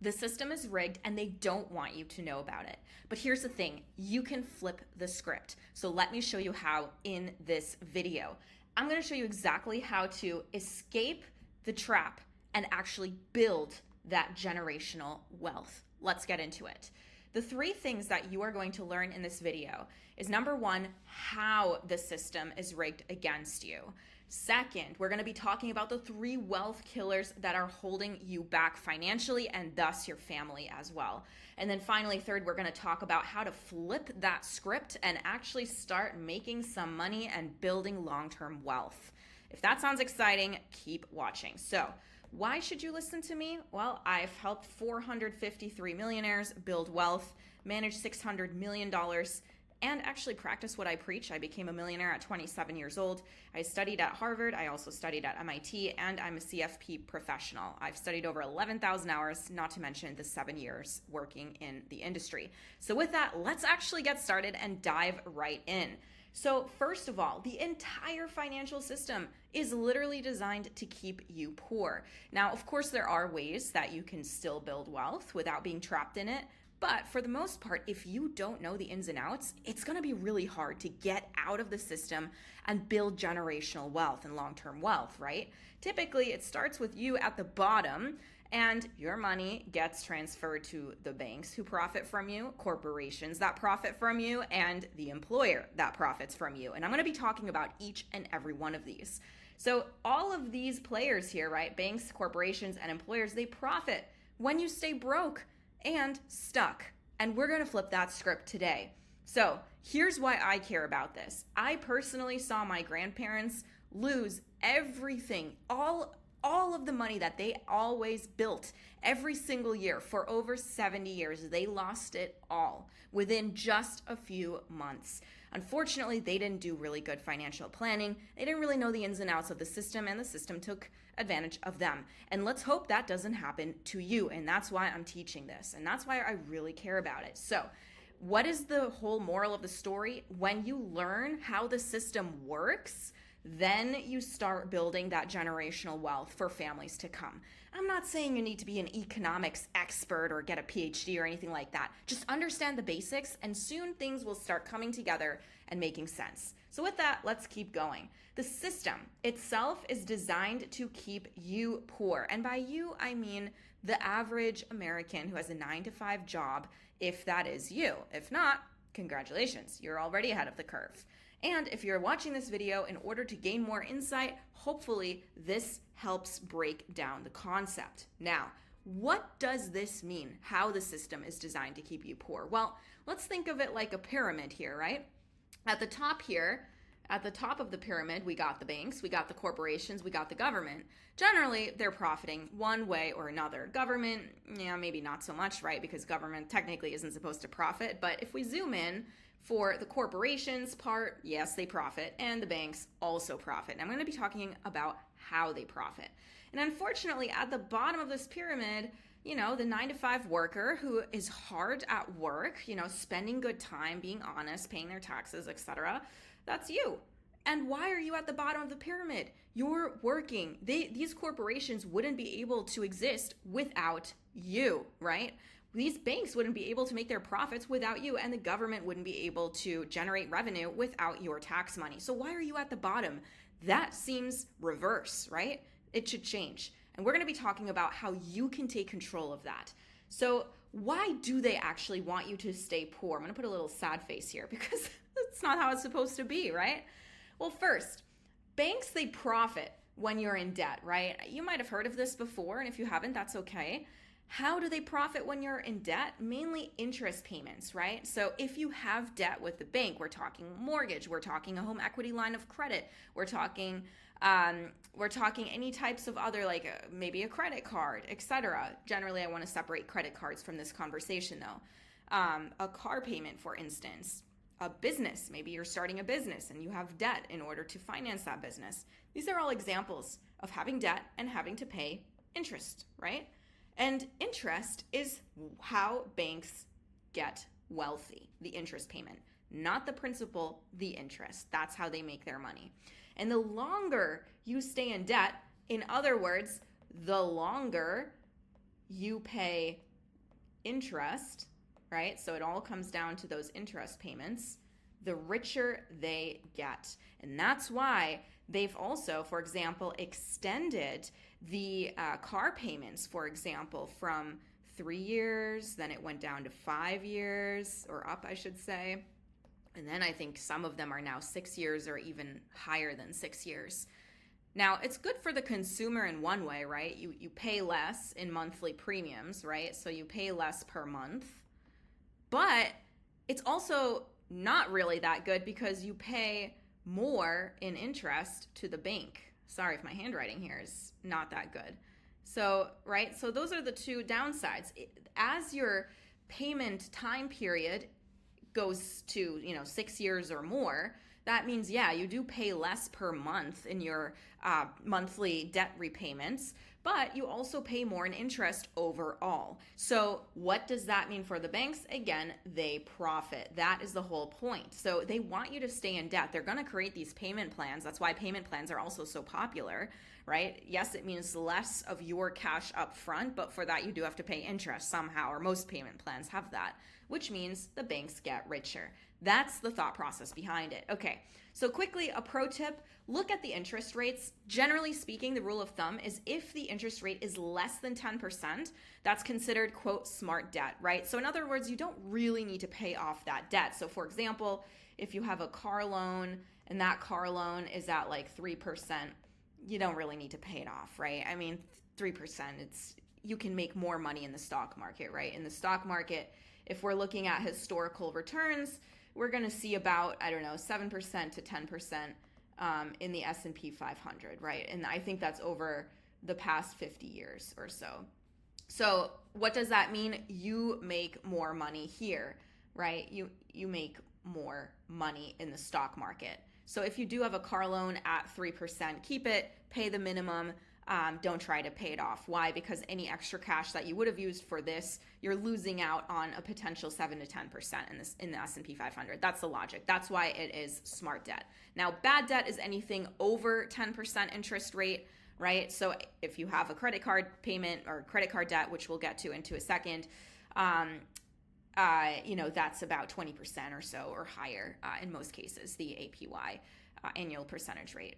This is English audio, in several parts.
The system is rigged and they don't want you to know about it. But here's the thing, you can flip the script. So let me show you how in this video. I'm going to show you exactly how to escape the trap and actually build that generational wealth. Let's get into it. The three things that you are going to learn in this video is number one, how the system is rigged against you. Second, we're going to be talking about the three wealth killers that are holding you back financially and thus your family as well. And then finally, third, we're going to talk about how to flip that script and actually start making some money and building long-term wealth. If that sounds exciting, keep watching. So, why should you listen to me? Well, I've helped 453 millionaires build wealth, manage $600 million, and actually practice what I preach. I became a millionaire at 27 years old. I studied at Harvard. I also studied at MIT, and I'm a CFP professional. I've studied over 11,000 hours, not to mention the 7 years working in the industry. So with that, let's actually get started and dive right in. So first of all, the entire financial system is literally designed to keep you poor. Now, of course, there are ways that you can still build wealth without being trapped in it. But for the most part, if you don't know the ins and outs, it's going to be really hard to get out of the system and build generational wealth and long-term wealth, right? Typically, it starts with you at the bottom, and your money gets transferred to the banks who profit from you, corporations that profit from you, and the employer that profits from you. And I'm going to be talking about each and every one of these. So all of these players here, right? Banks, corporations, and employers, they profit when you stay broke and stuck. And we're going to flip that script today. So here's why I care about this. I personally saw my grandparents lose everything, all of the money that they always built every single year for over 70 years. They lost it all within just a few months. Unfortunately, they didn't do really good financial planning. They didn't really know the ins and outs of the system, and the system took advantage of them. And let's hope that doesn't happen to you. And that's why I'm teaching this. And that's why I really care about it. So what is the whole moral of the story? When you learn how the system works, then you start building that generational wealth for families to come. I'm not saying you need to be an economics expert or get a PhD or anything like that. Just understand the basics and soon things will start coming together and making sense. So with that, let's keep going. The system itself is designed to keep you poor. And by you, I mean the average American who has a 9-to-5 job, if that is you. If not, congratulations, you're already ahead of the curve. And if you're watching this video in order to gain more insight, hopefully this helps break down the concept. Now, what does this mean, how the system is designed to keep you poor? Well, let's think of it like a pyramid here, right? At the top here, at the top of the pyramid, we got the banks, we got the corporations, we got the government. Generally, they're profiting one way or another. Government, maybe not so much, right? Because government technically isn't supposed to profit. But if we zoom in, for the corporations part, yes, they profit, and the banks also profit. And I'm going to be talking about how they profit. And unfortunately, at the bottom of this pyramid, the 9-to-5 worker who is hard at work, spending good time, being honest, paying their taxes, etc. That's you. And why are you at the bottom of the pyramid? You're working. These corporations wouldn't be able to exist without you, right? These banks wouldn't be able to make their profits without you, and the government wouldn't be able to generate revenue without your tax money. So why are you at the bottom? That seems reverse, right? It should change. And we're going to be talking about how you can take control of that. So why do they actually want you to stay poor? I'm going to put a little sad face here because that's not how it's supposed to be, right? Well, first, banks, they profit when you're in debt, right? You might have heard of this before, and if you haven't, that's okay. How do they profit when you're in debt? Mainly interest payments, right? So if you have debt with the bank, we're talking mortgage, we're talking a home equity line of credit, we're talking any types of other, like maybe a credit card, etc. Generally, I want to separate credit cards from this conversation though. A car payment, for instance, a business, maybe you're starting a business and you have debt in order to finance that business. These are all examples of having debt and having to pay interest, right? And interest is how banks get wealthy, the interest payment, not the principal, the interest. That's how they make their money. And the longer you stay in debt, in other words, the longer you pay interest, right? So it all comes down to those interest payments, the richer they get. And that's why they've also, for example, extended the car payments, for example, from 3 years, then it went down to 5 years, or up, I should say. And then I think some of them are now 6 years or even higher than 6 years. Now, it's good for the consumer in one way, right? You pay less in monthly premiums, right? So you pay less per month. But it's also not really that good because you pay more in interest to the bank. Sorry if my handwriting here is not that good. So, right? So those are the two downsides. As your payment time period goes to, 6 years or more, that means, yeah, you do pay less per month in your monthly debt repayments, but you also pay more in interest overall. So what does that mean for the banks? Again, they profit. That is the whole point. So they want you to stay in debt. They're going to create these payment plans. That's why payment plans are also so popular, right? Yes, it means less of your cash up front, but for that you do have to pay interest somehow, or most payment plans have that, which means the banks get richer. That's the thought process behind it. Okay, so quickly, a pro tip, look at the interest rates. Generally speaking, the rule of thumb is if the interest rate is less than 10%, that's considered, quote, smart debt, right? So in other words, you don't really need to pay off that debt. So for example, if you have a car loan and that car loan is at like 3%, you don't really need to pay it off, right? I mean, 3%, you can make more money in the stock market, right? In the stock market, if we're looking at historical returns, we're going to see about, 7% to 10% in the S&P 500, right? And I think that's over the past 50 years or so. So what does that mean? You make more money here, right? You make more money in the stock market. So if you do have a car loan at 3%, keep it, pay the minimum. Don't try to pay it off. Why? Because any extra cash that you would have used for this, you're losing out on a potential 7 to 10% in the S&P 500. That's the logic. That's why it is smart debt. Now, bad debt is anything over 10% interest rate, right? So if you have a credit card payment or credit card debt, which we'll get to into a second, that's about 20% or so or higher in most cases, the APY, annual percentage rate.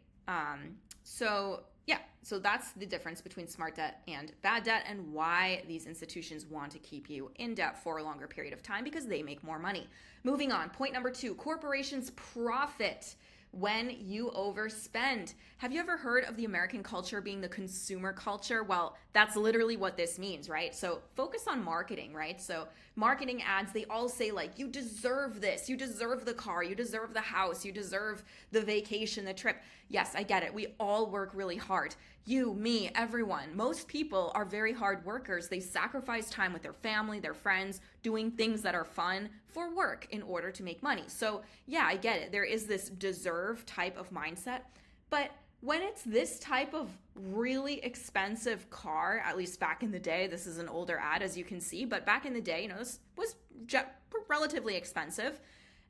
So that's the difference between smart debt and bad debt and why these institutions want to keep you in debt for a longer period of time because they make more money. Moving on, point number 2, corporations profit when you overspend. Have you ever heard of the American culture being the consumer culture? Well, that's literally what this means, right? So focus on marketing, right? So marketing ads, they all say like, you deserve this, you deserve the car, you deserve the house, you deserve the vacation, the trip. Yes, I get it. We all work really hard. You, me, everyone. Most people are very hard workers. They sacrifice time with their family, their friends, doing things that are fun for work in order to make money. So yeah, I get it. There is this deserve type of mindset, but when it's this type of really expensive car, at least back in the day, this is an older ad as you can see, but back in the day, this was relatively expensive,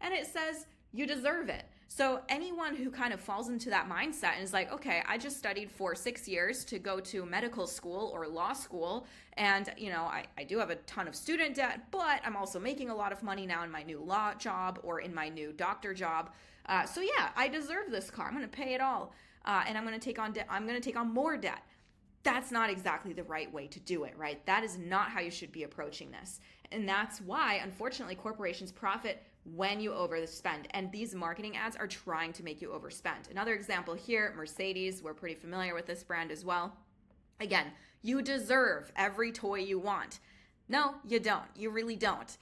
and it says you deserve it. So anyone who kind of falls into that mindset and is like, okay, I just studied for 6 years to go to medical school or law school, and I do have a ton of student debt, but I'm also making a lot of money now in my new law job or in my new doctor job. So yeah, I deserve this car. I'm going to pay it all. And I'm going to take on debt. I'm going to take on more debt. That's not exactly the right way to do it, right? That is not how you should be approaching this. And that's why, unfortunately, corporations profit when you overspend. And these marketing ads are trying to make you overspend. Another example here, Mercedes. We're pretty familiar with this brand as well. Again, you deserve every toy you want. No, you don't. You really don't.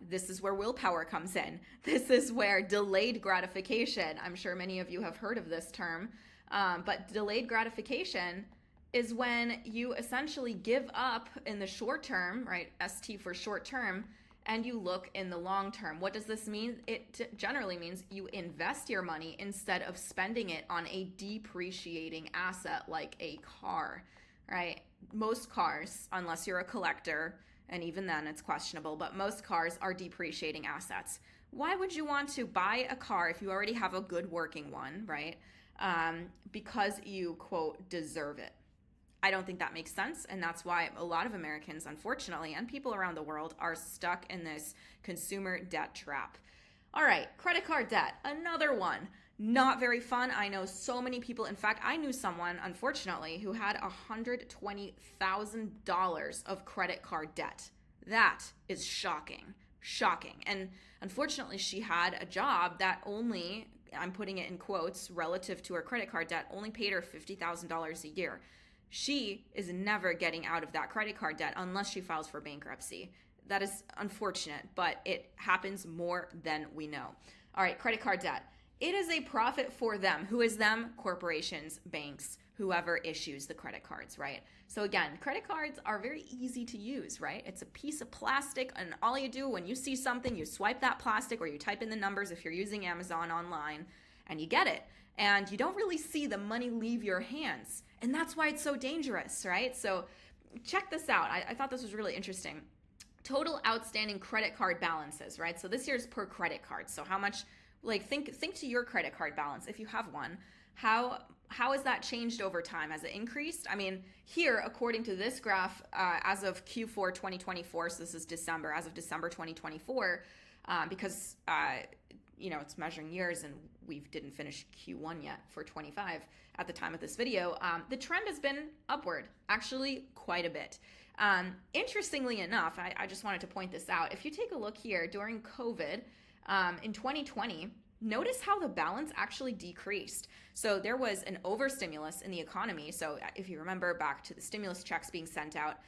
This is where willpower comes in. This is where delayed gratification, I'm sure many of you have heard of this term, but delayed gratification is when you essentially give up in the short term, right? ST for short term, and you look in the long term. What does this mean? It generally means you invest your money instead of spending it on a depreciating asset like a car, right? Most cars, unless you're a collector, and even then it's questionable, but most cars are depreciating assets. Why would you want to buy a car if you already have a good working one, right? Because you, quote, deserve it. I don't think that makes sense. And that's why a lot of Americans, unfortunately, and people around the world are stuck in this consumer debt trap. All right, credit card debt, another one. Not very fun. I know so many people. In fact, I knew someone, unfortunately, who had $120,000 of credit card debt. That is shocking. Shocking. And unfortunately, she had a job that only, I'm putting it in quotes, relative to her credit card debt, only paid her $50,000 a year. She is never getting out of that credit card debt unless she files for bankruptcy. That is unfortunate, but it happens more than we know. All right, credit card debt. It is a profit for them. Who is them? Corporations, banks, whoever issues the credit cards, right? So again, credit cards are very easy to use, right? It's a piece of plastic, and all you do when you see something, you swipe that plastic or you type in the numbers if you're using Amazon online, and you get it. And you don't really see the money leave your hands. And that's why it's so dangerous, right? So check this out. I thought this was really interesting. Total outstanding credit card balances, right? So this year's per credit card. So how much, like think to your credit card balance if you have one. How has that changed over time? Has it increased? I mean, here, according to this graph, as of Q4 2024, so this is December, as of December 2024, because it's measuring years and we didn't finish Q1 yet for 25 at the time of this video, the trend has been upward, actually quite a bit. Interestingly enough, I just wanted to point this out. If you take a look here during COVID in 2020, notice how the balance actually decreased. So there was an overstimulus in the economy. So if you remember back to the stimulus checks being sent out,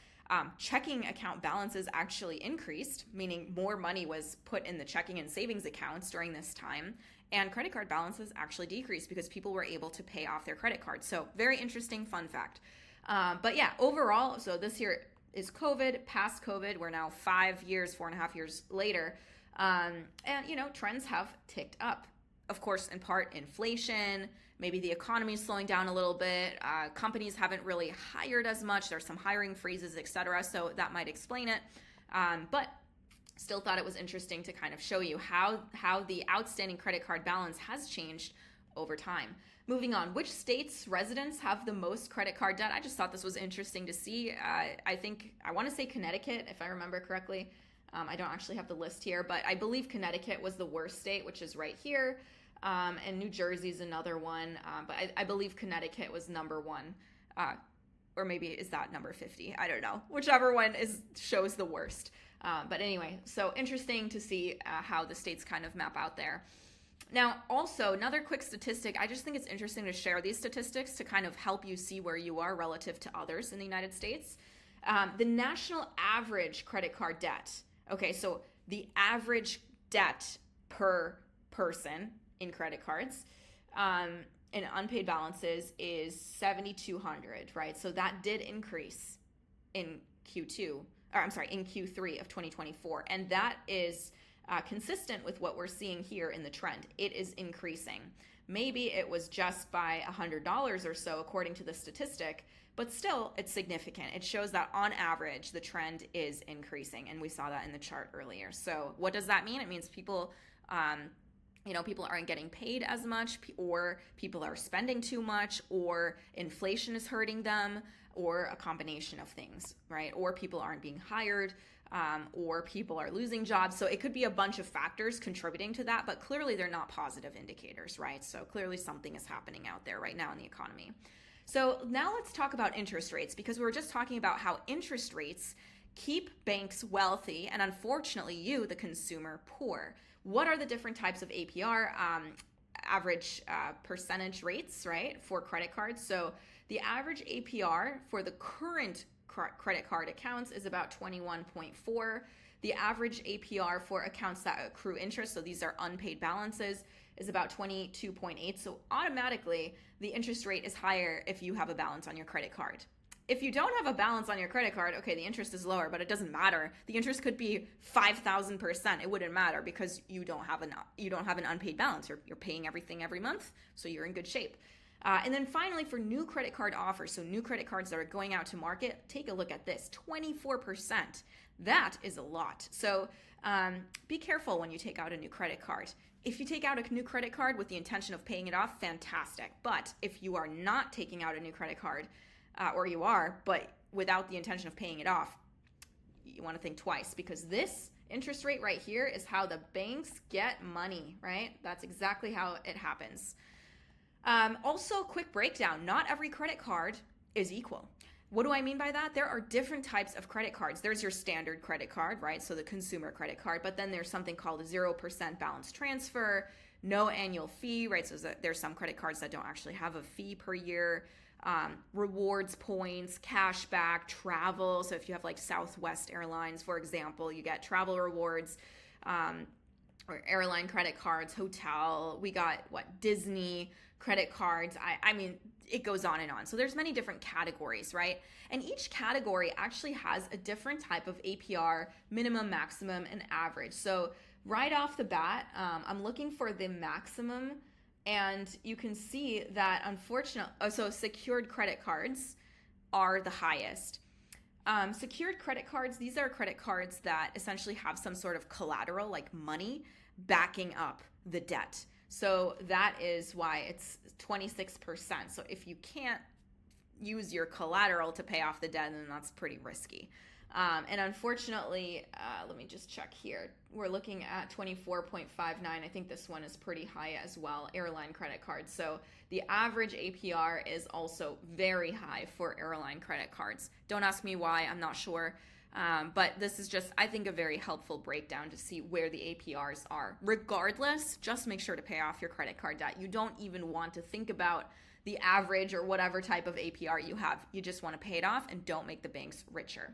checking account balances actually increased, meaning more money was put in the checking and savings accounts during this time. And credit card balances actually decreased because people were able to pay off their credit cards. So very interesting fun fact. But yeah, overall, so this year is COVID, past COVID. We're now 4.5 years later. And trends have ticked up. Of course, in part inflation, maybe the economy is slowing down a little bit. Companies haven't really hired as much. There's some hiring freezes, etc. So that might explain it. But still thought it was interesting to kind of show you how the outstanding credit card balance has changed over time. Moving on, which states' residents have the most credit card debt? I just thought this was interesting to see. I want to say Connecticut, if I remember correctly. I don't actually have the list here, but I believe Connecticut was the worst state, which is right here. And New Jersey's another one. But I believe Connecticut was number one. Or maybe is that number 50? I don't know. Whichever one shows the worst. But anyway, so interesting to see how the states kind of map out there. Now, also, another quick statistic. I just think it's interesting to share these statistics to kind of help you see where you are relative to others in the United States. The national average credit card debt. Okay, so the average debt per person in credit cards and unpaid balances is $7,200, right? So that did increase in in Q3 of 2024. And that is consistent with what we're seeing here in the trend. It is increasing. Maybe it was just by $100 or so, according to the statistic, but still it's significant. It shows that on average, the trend is increasing. And we saw that in the chart earlier. So what does that mean? It means people aren't getting paid as much, or people are spending too much, or inflation is hurting them, or a combination of things, right? Or people aren't being hired, or people are losing jobs. So it could be a bunch of factors contributing to that, but clearly they're not positive indicators, right? So clearly something is happening out there right now in the economy. So now let's talk about interest rates, because we were just talking about how interest rates keep banks wealthy and unfortunately you, the consumer, poor. What are the different types of APR, average percentage rates, right, for credit cards? So the average APR for the current credit card accounts is about 21.4. The average APR for accounts that accrue interest, so these are unpaid balances, is about 22.8. So automatically, the interest rate is higher if you have a balance on your credit card. If you don't have a balance on your credit card, okay, the interest is lower, but it doesn't matter. The interest could be 5,000%. It wouldn't matter because you don't have an unpaid balance. You're paying everything every month, so you're in good shape. And then finally, for new credit card offers, so new credit cards that are going out to market, take a look at this, 24%. That is a lot. So be careful when you take out a new credit card. If you take out a new credit card with the intention of paying it off, fantastic. But if you are not taking out a new credit card, or you are, but without the intention of paying it off, you want to think twice, because this interest rate right here is how the banks get money, right? That's exactly how it happens. Also, quick breakdown. Not every credit card is equal. What do I mean by that? There are different types of credit cards. There's your standard credit card, right? So the consumer credit card, but then there's something called a 0% balance transfer, no annual fee, right? So there's some credit cards that don't actually have a fee per year. Rewards points, cash back, travel. So if you have like Southwest Airlines, for example, you get travel rewards, or airline credit cards, hotel. We got Disney credit cards. I mean, it goes on and on. So there's many different categories, right? And each category actually has a different type of APR, minimum, maximum, and average. So right off the bat, I'm looking for the maximum, and you can see that so secured credit cards are the highest. Secured credit cards, these are credit cards that essentially have some sort of collateral, like money, backing up the debt. So that is why it's 26%. So if you can't use your collateral to pay off the debt, then that's pretty risky. And unfortunately, let me just check here. We're looking at 24.59. I think this one is pretty high as well, airline credit cards. So the average APR is also very high for airline credit cards. Don't ask me why, I'm not sure. But this is just, I think, a very helpful breakdown to see where the APRs are. Regardless, just make sure to pay off your credit card debt. You don't even want to think about the average or whatever type of APR you have. You just want to pay it off and don't make the banks richer.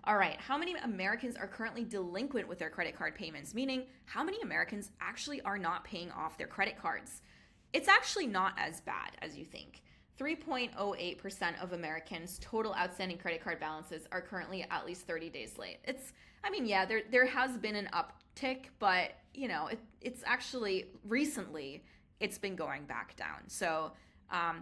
All right, how many Americans are currently delinquent with their credit card payments? Meaning, how many Americans actually are not paying off their credit cards? It's actually not as bad as you think. 3.08% of Americans' total outstanding credit card balances are currently at least 30 days late. There has been an uptick, but it's actually recently it's been going back down. So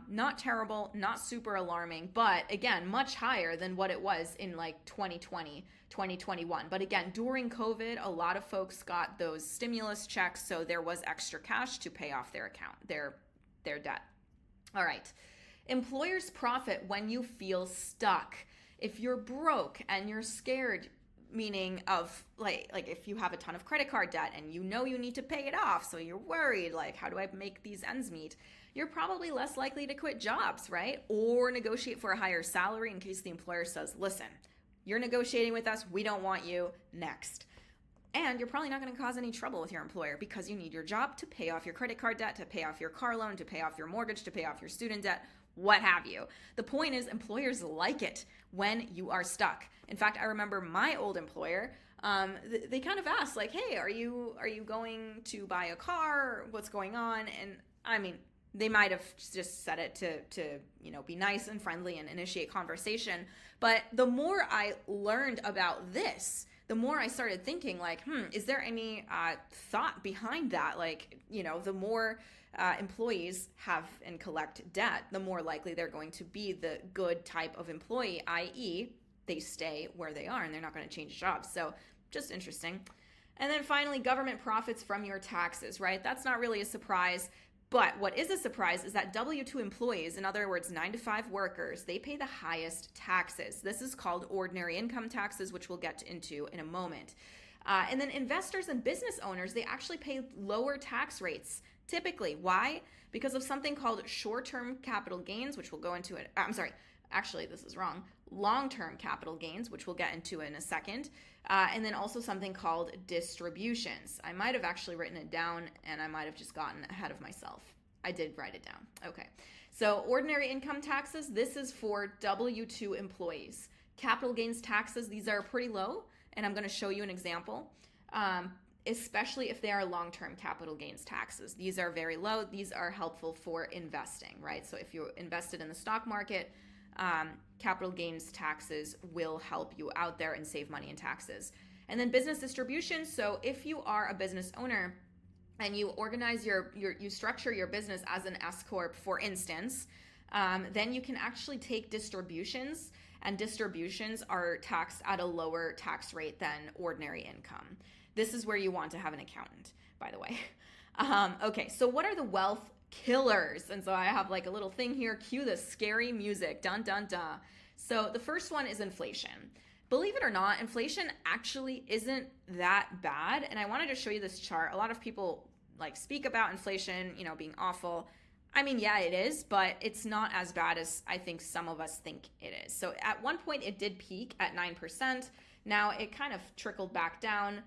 not terrible, not super alarming, but again, much higher than what it was in like 2020, 2021. But again, during COVID, a lot of folks got those stimulus checks, so there was extra cash to pay off their account, their debt. All right. Employers profit when you feel stuck. If you're broke and you're scared, meaning of like if you have a ton of credit card debt and you need to pay it off, so you're worried, like, how do I make these ends meet? You're probably less likely to quit jobs, right? Or negotiate for a higher salary in case the employer says, listen, you're negotiating with us, we don't want you, next. And you're probably not going to cause any trouble with your employer because you need your job to pay off your credit card debt, to pay off your car loan, to pay off your mortgage, to pay off your student debt, what have you. The point is, employers like it when you are stuck. In fact, I remember my old employer, they kind of asked, like, hey, are you going to buy a car? What's going on? And I mean, they might have just said it to be nice and friendly and initiate conversation. But the more I learned about this, the more I started thinking, like, is there any thought behind that? Like, the more employees have and collect debt, the more likely they're going to be the good type of employee, i.e., they stay where they are and they're not going to change jobs. So just interesting. And then finally, government profits from your taxes, right? That's not really a surprise. But what is a surprise is that W-2 employees, in other words, 9-to-5 workers, they pay the highest taxes. This is called ordinary income taxes, which we'll get into in a moment. And then investors and business owners, they actually pay lower tax rates, typically. Why? Because of something called short-term capital gains, which we'll go into it. Actually, this is wrong. Long-term capital gains, which we'll get into in a second. And then also something called distributions. I might have actually written it down and I might have just gotten ahead of myself. I did write it down. Okay. So ordinary income taxes, this is for W-2 employees. Capital gains taxes, these are pretty low. And I'm going to show you an example, especially if they are long-term capital gains taxes. These are very low. These are helpful for investing, right? So if you invested in the stock market, capital gains taxes will help you out there and save money in taxes. And then business distributions. So if you are a business owner and you organize you structure your business as an S Corp, for instance, then you can actually take distributions, and distributions are taxed at a lower tax rate than ordinary income. This is where you want to have an accountant, by the way. Okay, so what are the wealth killers? And so I have like a little thing here, cue the scary music, dun dun dun. So the first one is inflation. Believe it or not, inflation actually isn't that bad. And I wanted to show you this chart. A lot of people like speak about inflation, being awful. I mean, yeah, it is, but it's not as bad as I think some of us think it is. So at one point it did peak at 9%. Now it kind of trickled back down.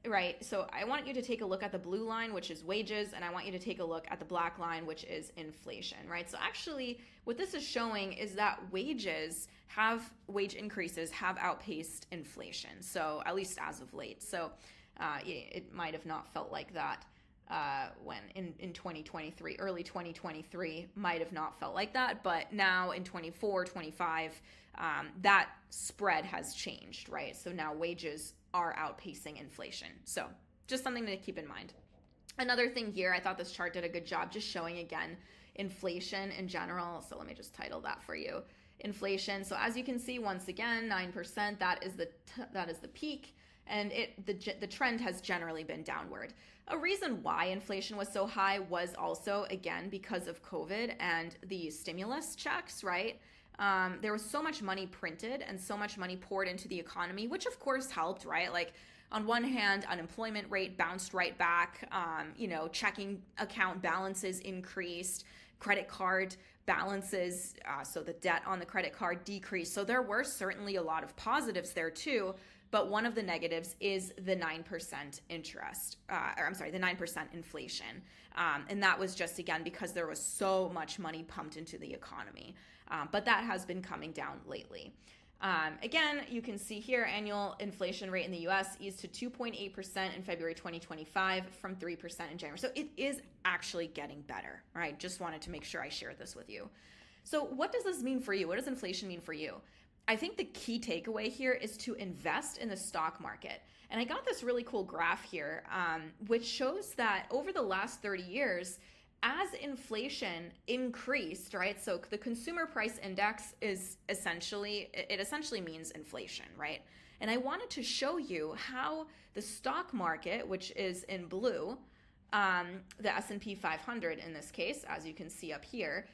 Right, so I want you to take a look at the blue line, which is wages, and I want you to take a look at the black line, which is inflation, right? So actually, what this is showing is that wage increases have outpaced inflation, so at least as of late. So it might have not felt like that when in 2023, early 2023 might have not felt like that, but now in 24, 25, that spread has changed, right? So now wages are outpacing inflation. So just something to keep in mind. Another thing here, I thought this chart did a good job just showing again inflation in general. So let me just title that for you. Inflation. So as you can see, once again, 9%, that is the peak, and the trend has generally been downward. A reason why inflation was so high was also, again, because of COVID and the stimulus checks, right? There was so much money printed and so much money poured into the economy, which of course helped, right? Like on one hand, unemployment rate bounced right back, checking account balances increased, credit card balances, so the debt on the credit card decreased. So there were certainly a lot of positives there too, but one of the negatives is the 9% the 9% inflation. And that was just, again, because there was so much money pumped into the economy. But that has been coming down lately. Again, you can see here annual inflation rate in the US eased to 2.8% in February 2025 from 3% in January. So it is actually getting better, right? Just wanted to make sure I shared this with you. So what does this mean for you? What does inflation mean for you? I think the key takeaway here is to invest in the stock market. And I got this really cool graph here, which shows that over the last 30 years, as inflation increased, right? So the consumer price index essentially means inflation, right? And I wanted to show you how the stock market, which is in blue, the S&P 500 in this case, as you can see up here,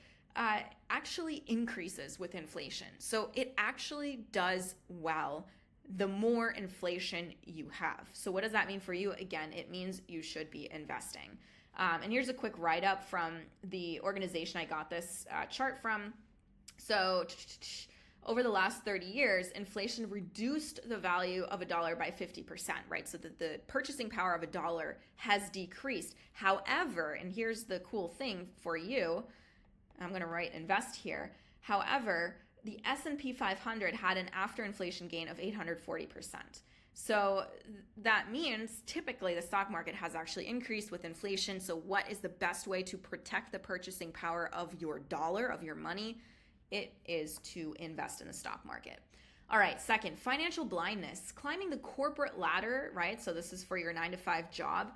actually increases with inflation. So it actually does well the more inflation you have. So what does that mean for you? Again, it means you should be investing. And here's a quick write-up from the organization I got this chart from. So over the last 30 years, inflation reduced the value of a dollar by 50%, right? So that the purchasing power of a dollar has decreased. However, and here's the cool thing for you, I'm going to write invest here. However, the S&P 500 had an after-inflation gain of 840%. So that means typically the stock market has actually increased with inflation. So what is the best way to protect the purchasing power of your dollar, of your money? It is to invest in the stock market. All right, second, financial blindness. Climbing the corporate ladder, right? So this is for your 9-to-5 job.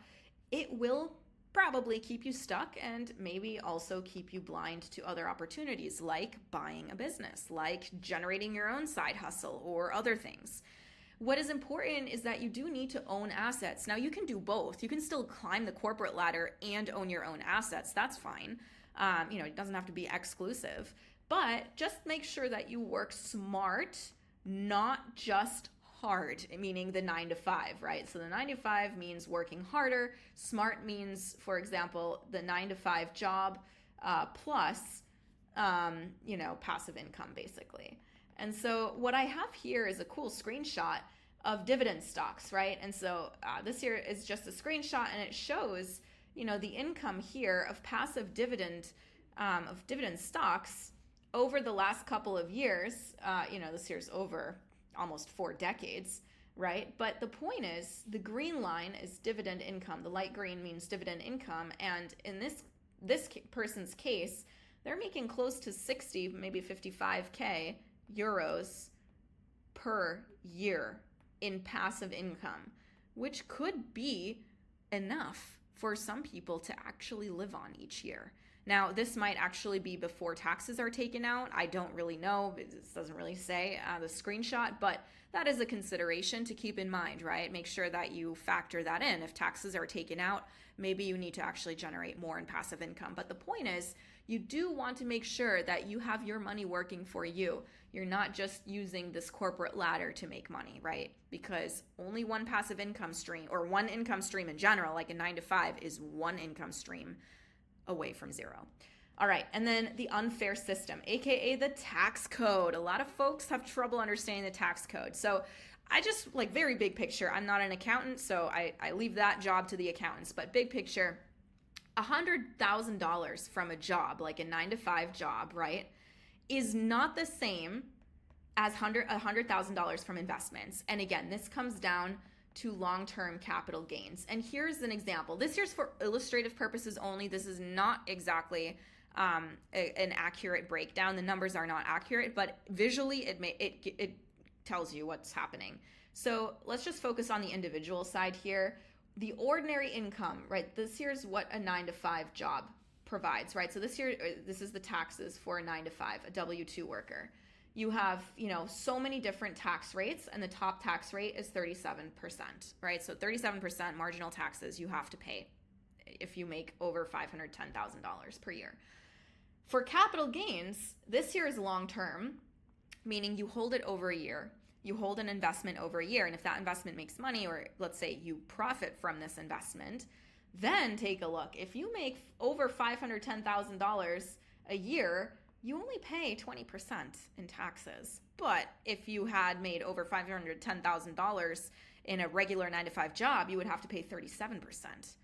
It will probably keep you stuck and maybe also keep you blind to other opportunities like buying a business, like generating your own side hustle or other things. What is important is that you do need to own assets. Now you can do both. You can still climb the corporate ladder and own your own assets. That's fine. It doesn't have to be exclusive, but just make sure that you work smart, not just hard, meaning the 9-to-5, right? So the 9-to-5 means working harder. Smart means, for example, the 9-to-5 job plus, passive income basically. And so what I have here is a cool screenshot of dividend stocks, right? And so this here is just a screenshot, and it shows, the income here of passive dividend stocks over the last couple of years. This here's over almost 4 decades, right? But the point is, the green line is dividend income. The light green means dividend income, and in this person's case, they're making close to 60, maybe 55K euros per year in passive income, which could be enough for some people to actually live on each year. Now, this might actually be before taxes are taken out. I don't really know. It doesn't really say the screenshot, but that is a consideration to keep in mind, right? Make sure that you factor that in. If taxes are taken out, maybe you need to actually generate more in passive income. But the point is, you do want to make sure that you have your money working for you. You're not just using this corporate ladder to make money, right? Because only one passive income stream, or one income stream in general, like a 9 to 5, is one income stream away from zero. All right, and then the unfair system, aka the tax code. A lot of folks have trouble understanding the tax code. So I just, like, very big picture, I'm not an accountant, so I leave that job to the accountants. But big picture, $100,000 from a job, like a 9 to 5 job, right, is not the same as $100,000 from investments. And again, this comes down to long-term capital gains. And here's an example. This here's for illustrative purposes only. This is not exactly an accurate breakdown. The numbers are not accurate, but visually it tells you what's happening. So let's just focus on the individual side here. The ordinary income, right? This here's what a 9 to 5 job provides, right? So this is the taxes for a 9 to 5, a W-2 worker. You have, so many different tax rates, and the top tax rate is 37%, right? So 37% marginal taxes you have to pay if you make over $510,000 per year. For capital gains, this here is long-term, meaning you hold it over a year. You hold an investment over a year, and if that investment makes money, or let's say you profit from this investment, then take a look. If you make over $510,000 a year, you only pay 20% in taxes. But if you had made over $510,000 in a regular 9 to 5 job, you would have to pay 37%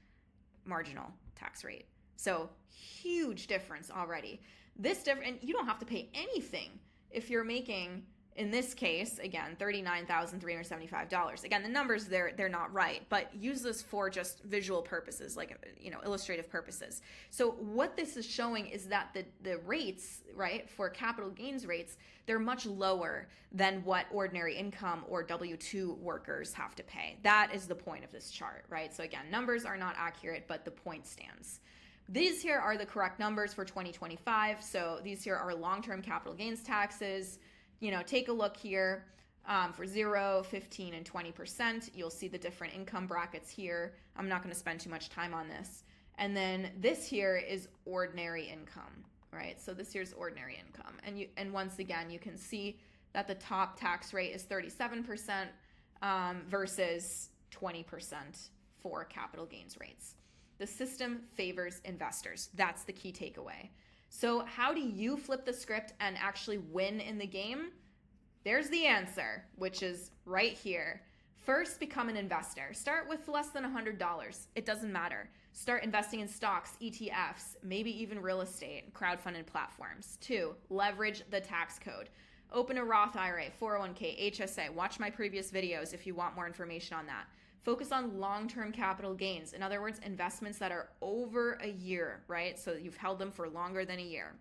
marginal tax rate. So huge difference already. And you don't have to pay anything if you're making, in this case, again, $39,375. Again, the numbers, they're not right, but use this for just visual purposes, like, illustrative purposes. So what this is showing is that the rates, right, for capital gains rates, they're much lower than what ordinary income or W-2 workers have to pay. That is the point of this chart, right? So again, numbers are not accurate, but the point stands. These here are the correct numbers for 2025. So these here are long-term capital gains taxes. Take a look here for 0, 15, and 20%. You'll see the different income brackets here. I'm not going to spend too much time on this. And then this here is ordinary income, right? So this here's ordinary income. And once again, you can see that the top tax rate is 37% versus 20% for capital gains rates. The system favors investors. That's the key takeaway. So how do you flip the script and actually win in the game? There's the answer, which is right here. First, become an investor. Start with less than $100. It doesn't matter. Start investing in stocks, ETFs, maybe even real estate, crowdfunded platforms. 2, leverage the tax code. Open a Roth IRA, 401k, HSA. Watch my previous videos if you want more information on that. Focus on long-term capital gains. In other words, investments that are over a year, right? So you've held them for longer than a year.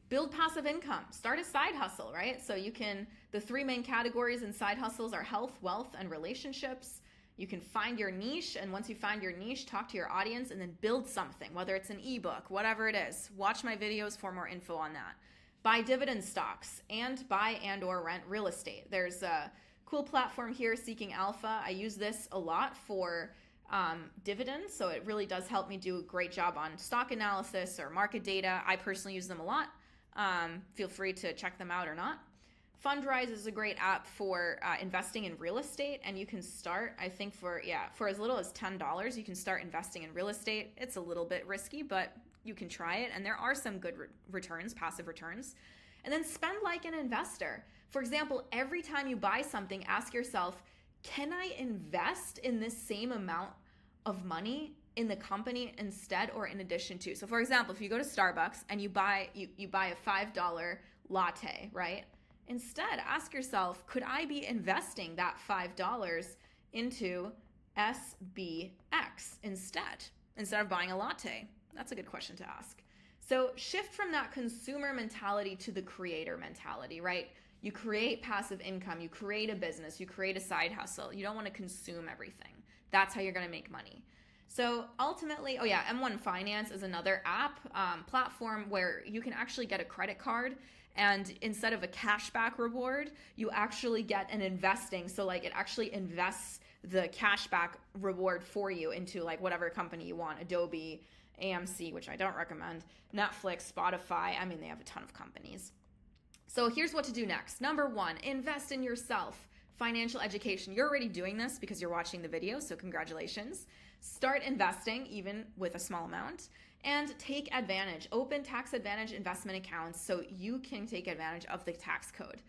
Build passive income. Start a side hustle, right? So the 3 main categories in side hustles are health, wealth, and relationships. You can find your niche, and once you find your niche, talk to your audience and then build something, whether it's an ebook, whatever it is. Watch my videos for more info on that. Buy dividend stocks and buy and/or rent real estate. There's a cool platform here, Seeking Alpha. I use this a lot for dividends, so it really does help me do a great job on stock analysis or market data. I personally use them a lot. Feel free to check them out or not. Fundrise is a great app for investing in real estate, and you can start, I think for as little as $10, you can start investing in real estate. It's a little bit risky, but you can try it, and there are some good returns, passive returns. And then spend like an investor. For example, every time you buy something, ask yourself, can I invest in this same amount of money in the company instead or in addition to? So for example, if you go to Starbucks and you buy a $5 latte, right? Instead, ask yourself, could I be investing that $5 into SBX instead of buying a latte? That's a good question to ask. So shift from that consumer mentality to the creator mentality, right? You create passive income, you create a business, you create a side hustle. You don't want to consume everything. That's how you're going to make money. So ultimately, oh yeah, M1 Finance is another app platform where you can actually get a credit card, and instead of a cashback reward, you actually get an investing. So like it actually invests the cashback reward for you into like whatever company you want, Adobe, AMC, which I don't recommend, Netflix, Spotify. I mean, they have a ton of companies. So here's what to do next. Number one, invest in yourself. Financial education. You're already doing this because you're watching the video, so congratulations. Start investing, even with a small amount, and take advantage. Open tax advantage investment accounts so you can take advantage of the tax code.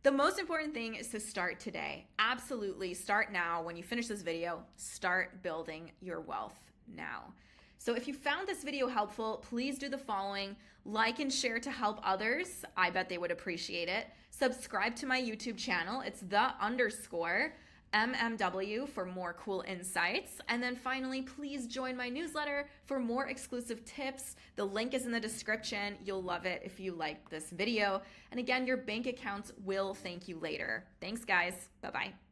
The most important thing is to start today. Absolutely, start now. When you finish this video, start building your wealth now. So if you found this video helpful, please do the following. Like and share to help others. I bet they would appreciate it. Subscribe to my YouTube channel. It's _MMW for more cool insights. And then finally, please join my newsletter for more exclusive tips. The link is in the description. You'll love it if you like this video. And again, your bank accounts will thank you later. Thanks, guys. Bye-bye.